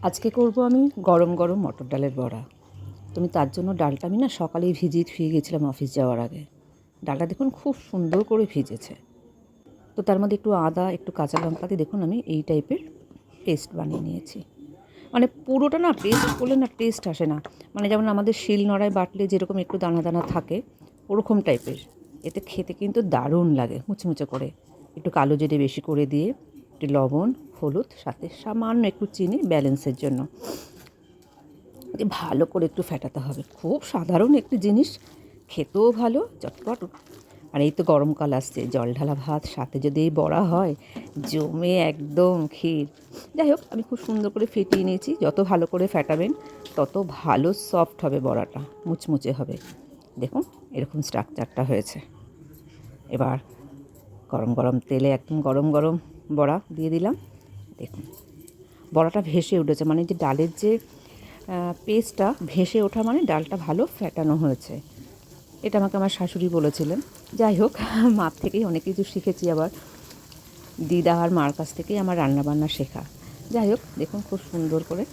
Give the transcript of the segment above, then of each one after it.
আজকে করব আমি গরম গরম মটর ডালের বড়া। তুমি তার জন্য ডালটা আমি না সকালেই ভিজিয়ে ধুয়ে গেছিলাম অফিস যাওয়ার আগে। ডালটা দেখুন খুব সুন্দর করে ভিজেছে। তো তার মধ্যে একটু আদা, একটু কাঁচা লঙ্কা দিয়ে দেখুন আমি এই টাইপের পেস্ট বানিয়ে নিয়েছি। মানে পুরোটা না পেস্ট করলে না টেস্ট আসে না। মানে যেমন আমাদের শিলনোড়ায় বাটলে যেরকম একটু দানা দানা থাকে ওরকম টাইপের। এতে খেতে কিন্তু দারুণ লাগে মুচমুচে করে। একটু কালো জিরে বেশি করে দিয়ে একটু লবণ, হলুদ, সাথে সামান্য একটু চিনি ব্যালেন্সের জন্য দিয়ে ভালো করে একটু ফেটাতে হবে। খুব সাধারণ একটি জিনিস, খেতেও ভালো, চটপট। আর এই তো গরমকাল আসছে, জল ঢালা ভাত সাথে যদি এই বড়া হয়, জমে একদম ক্ষীর। যাই হোক, আমি খুব সুন্দর করে ফেটিয়ে নিয়েছি। যত ভালো করে ফেটাবেন তত ভালো সফট হবে বড়াটা, মুচমুচে হবে। দেখুন এরকম স্ট্রাকচারটা হয়েছে। এবার গরম গরম তেলে একদম গরম গরম বড়া দিয়ে দিলাম। দেখুন বড়াটা ভেসে উঠেছে, মানে যে ডালের যে পেস্টটা ভেসে ওঠা মানে ডালটা ভালো ফ্যাটানো হয়েছে। এটা আমাকে আমার শাশুড়ি বলেছিলেন। যাই হোক, মার থেকেই অনেক কিছু শিখেছি, আবার দিদা আর মার কাছ থেকেই আমার রান্নাবান্না শেখা। যাই হোক, দেখুন খুব সুন্দর করে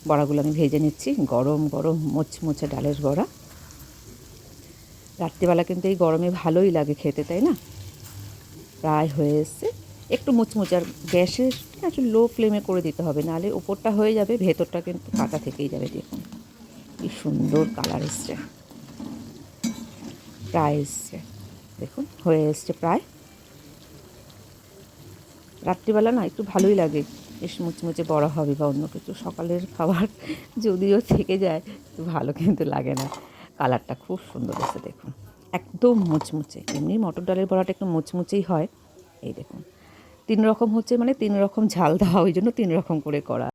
বড়াগুলো আমি ভেজে নিচ্ছি। গরম গরম মোচমোচে ডালের বড়া রাত্রিবেলা কিন্তু এই গরমে ভালোই লাগে খেতে, তাই না? প্রায় হয়ে এসছে। একটু মুচমুচে, আর গ্যাসের একটু লো ফ্লেমে করে দিতে হবে, নাহলে উপরটা হয়ে যাবে, ভেতরটা কিন্তু কাঁচা থেকেই যাবে। দেখুন কি সুন্দর কালার এসছে, প্রায় এসছে। দেখুন হয়ে এসছে প্রায়। রাত্রিবেলা না একটু ভালোই লাগে, বেশ মুচমুচে বড়া হবে বা অন্য কিছু সকালের খাবার যদিও থেকে যায়, একটু ভালো কিন্তু লাগে না। কালারটা খুব সুন্দর এসেছে দেখুন, একদম মুচমুচে। এমনি মটর ডালের বড়াটা একটু মুচমুচেই হয়। এই দেখুন 3 রকম হচ্ছে, মানে 3 রকম ঝাল দেওয়া, ওই জন্য 3 রকম করে করা।